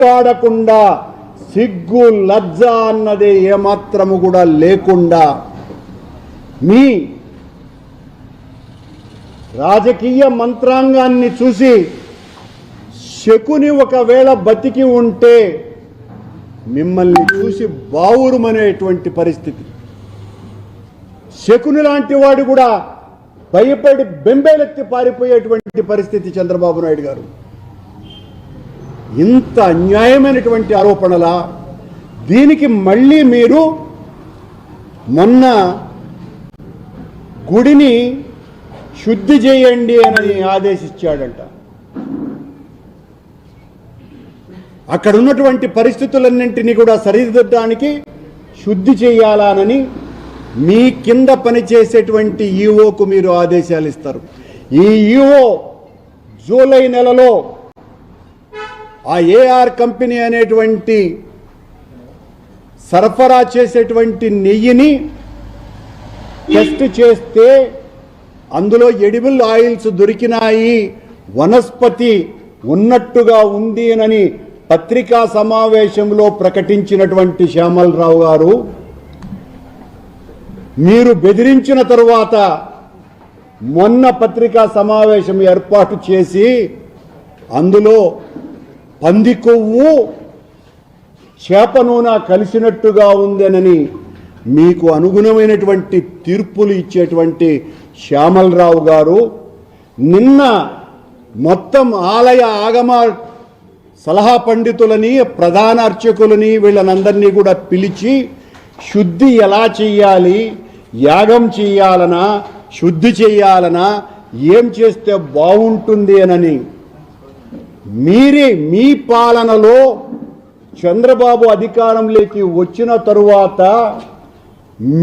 పాడకుండా సిగ్గు లజ్జ అన్నదే ఏమాత్రము కూడా లేకుండా మీ రాజకీయ మంత్రాంగాన్ని చూసి శకుని ఒకవేళ బతికి ఉంటే మిమ్మల్ని చూసి బావురుమనేటువంటి పరిస్థితి. శకుని లాంటి వాడు కూడా భయపడి బెంబేలెత్తి పారిపోయేటువంటి పరిస్థితి చంద్రబాబు నాయుడు గారు. ఇంత అన్యాయమైనటువంటి ఆరోపణలా? దీనికి మళ్ళీ మీరు మొన్న గుడిని శుద్ధి చేయండి అని ఆదేశించాడంట. అక్కడ ఉన్నటువంటి పరిస్థితులన్నింటినీ కూడా సరిదిద్దడానికి శుద్ధి చేయాలనని మీ కింద పనిచేసేటువంటి ఈఓకు మీరు ఆదేశాలు ఇస్తారు. ఈ ఈఓ జూలై నెలలో ఆ ఏఆర్ కంపెనీ అనేటువంటి సరఫరా చేసేటువంటి నెయ్యిని టెస్ట్ చేస్తే అందులో ఎడిబుల్ ఆయిల్స్ దొరికినాయి, వనస్పతి ఉన్నట్టుగా ఉంది అని పత్రికా సమావేశంలో ప్రకటించినటువంటి శ్యామలరావు గారు, మీరు బెదిరించిన తరువాత మొన్న పత్రికా సమావేశం ఏర్పాటు చేసి అందులో పంది కొవ్వు చేప నూనె కలిసినట్టుగా ఉందనని మీకు అనుగుణమైనటువంటి తీర్పులు ఇచ్చేటువంటి శ్యామలరావు గారు నిన్న మొత్తం ఆలయ ఆగమ సలహా పండితులని, ప్రధాన అర్చకులని, వీళ్ళనందరినీ కూడా పిలిచి శుద్ధి ఎలా చెయ్యాలి, యాగం చెయ్యాలనా, శుద్ధి చెయ్యాలనా, ఏం చేస్తే బాగుంటుంది అని మీ పాలనలో చంద్రబాబు అధికారంలోకి వచ్చిన తరువాత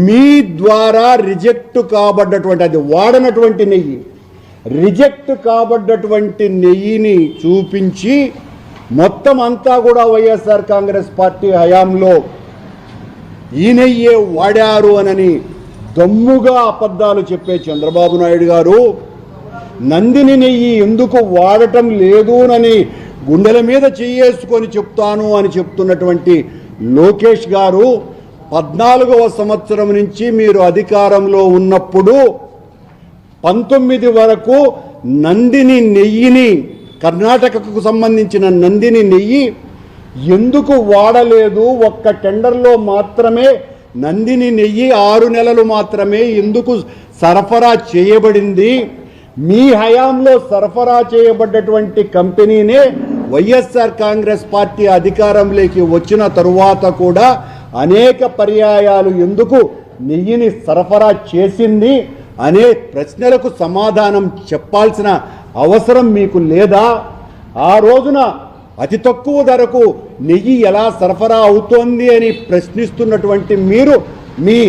మీ ద్వారా రిజెక్ట్ కాబడ్డటువంటి, అది వాడనటువంటి నెయ్యి, రిజెక్ట్ కాబడ్డటువంటి నెయ్యిని చూపించి మొత్తం అంతా కూడా వైఎస్ఆర్ కాంగ్రెస్ పార్టీ హయాంలో ఈ నెయ్యే వాడారు అని దమ్ముగా అబద్ధాలు చెప్పే చంద్రబాబు నాయుడు గారు నందిని నెయ్యి ఎందుకు వాడటం లేదు అని గుండెల మీద చెయ్యేసుకొని చెప్తాను అని చెప్తున్నటువంటి లోకేష్ గారు 14వ సంవత్సరం నుంచి మీరు అధికారంలో ఉన్నప్పుడు 19 వరకు నందిని నెయ్యిని, కర్ణాటకకు సంబంధించిన నందిని నెయ్యి ఎందుకు వాడలేదు? ఒక్క టెండర్లో మాత్రమే నందిని నెయ్యి 6 నెలలు మాత్రమే ఎందుకు సరఫరా చేయబడింది? మీ హయాంలో సరఫరా చేయబడ్డటువంటి కంపెనీనే వైఎస్ఆర్ కాంగ్రెస్ పార్టీ అధికారంలోకి వచ్చిన తరువాత కూడా అనేక పర్యాయాలు ఎందుకు నెయ్యిని సరఫరా చేసింది అనే ప్రశ్నలకు సమాధానం చెప్పాల్సిన అవసరం మీకు లేదా? ఆ రోజున అతి తక్కువ ధరకు నెయ్యి ఎలా సరఫరా అవుతోంది అని ప్రశ్నిస్తున్నటువంటి మీరు మీ